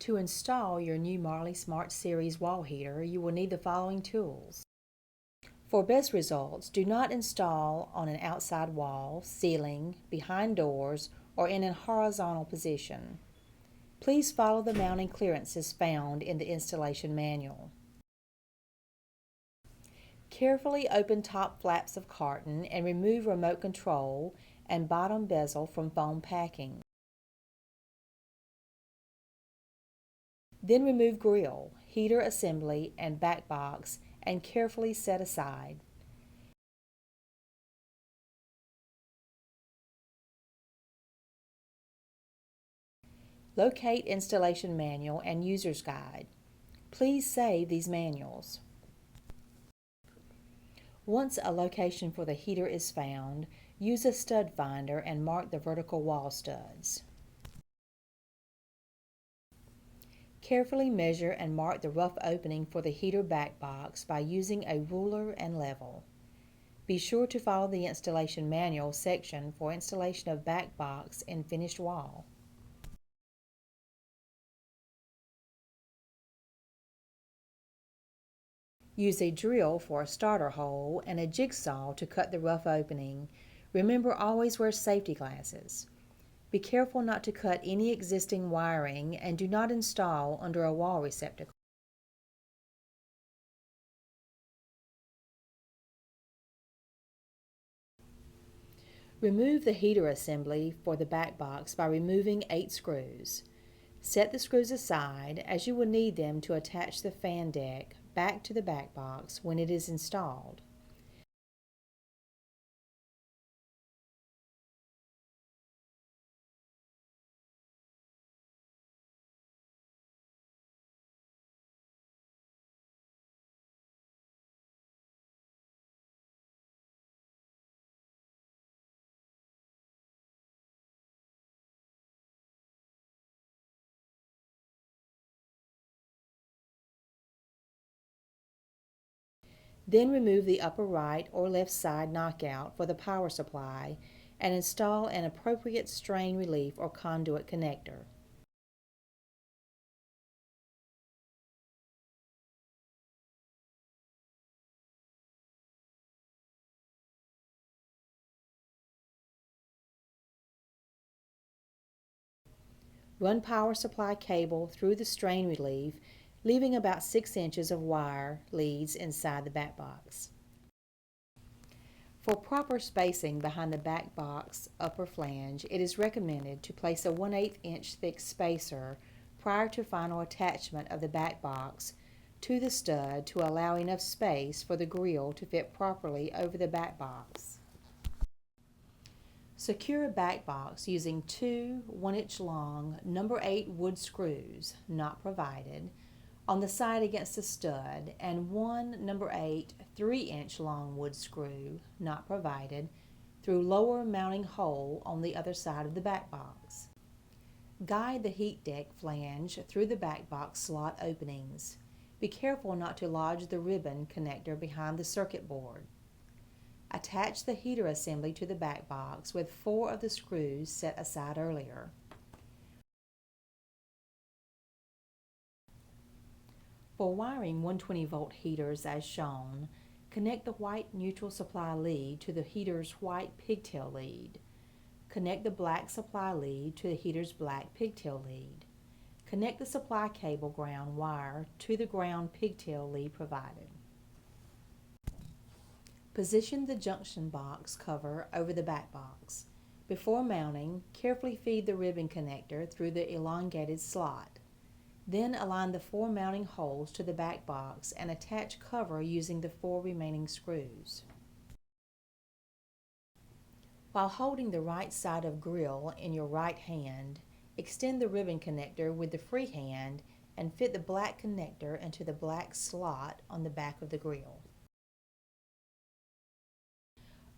To install your new Marley Smart Series wall heater, you will need the following tools. For best results, do not install on an outside wall, ceiling, behind doors, or in a horizontal position. Please follow the mounting clearances found in the installation manual. Carefully open top flaps of carton and remove remote control and bottom bezel from foam packing. Then remove grill, heater assembly, and back box and carefully set aside. Locate installation manual and user's guide. Please save these manuals. Once a location for the heater is found, use a stud finder and mark the vertical wall studs. Carefully measure and mark the rough opening for the heater back box by using a ruler and level. Be sure to follow the installation manual section for installation of back box and finished wall. Use a drill for a starter hole and a jigsaw to cut the rough opening. Remember, always wear safety glasses. Be careful not to cut any existing wiring and do not install under a wall receptacle. Remove the heater assembly for the back box by removing 8 screws. Set the screws aside as you will need them to attach the fan deck back to the back box when it is installed. Then remove the upper right or left side knockout for the power supply and install an appropriate strain relief or conduit connector. Run power supply cable through the strain relief, leaving about 6 inches of wire leads inside the back box. For proper spacing behind the back box upper flange, it is recommended to place a 1/8 inch thick spacer prior to final attachment of the back box to the stud to allow enough space for the grill to fit properly over the back box. Secure a back box using 2 1-inch long No. 8 wood screws, not provided, on the side against the stud, and 1 No. 8 3-inch long wood screw, not provided, through lower mounting hole on the other side of the back box. Guide the heat deck flange through the back box slot openings. Be careful not to lodge the ribbon connector behind the circuit board. Attach the heater assembly to the back box with 4 of the screws set aside earlier. For wiring 120-volt heaters as shown, connect the white neutral supply lead to the heater's white pigtail lead. Connect the black supply lead to the heater's black pigtail lead. Connect the supply cable ground wire to the ground pigtail lead provided. Position the junction box cover over the back box. Before mounting, carefully feed the ribbon connector through the elongated slot. Then align the 4 mounting holes to the back box and attach cover using the 4 remaining screws. While holding the right side of grill in your right hand, extend the ribbon connector with the free hand and fit the black connector into the black slot on the back of the grill.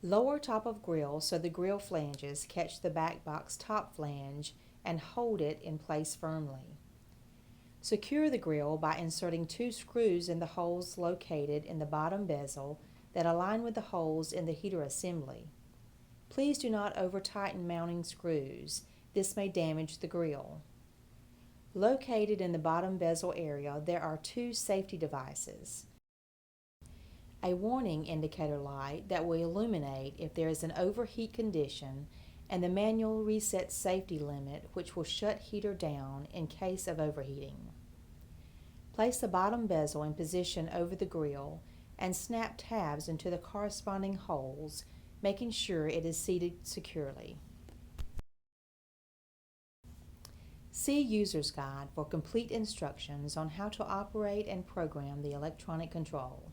Lower top of grill so the grill flanges catch the back box top flange and hold it in place firmly. Secure the grill by inserting 2 screws in the holes located in the bottom bezel that align with the holes in the heater assembly. Please do not over-tighten mounting screws. This may damage the grill. Located in the bottom bezel area, there are two safety devices. A warning indicator light that will illuminate if there is an overheat condition, and the manual reset safety limit, which will shut heater down in case of overheating. Place the bottom bezel in position over the grill and snap tabs into the corresponding holes, making sure it is seated securely. See User's Guide for complete instructions on how to operate and program the electronic control.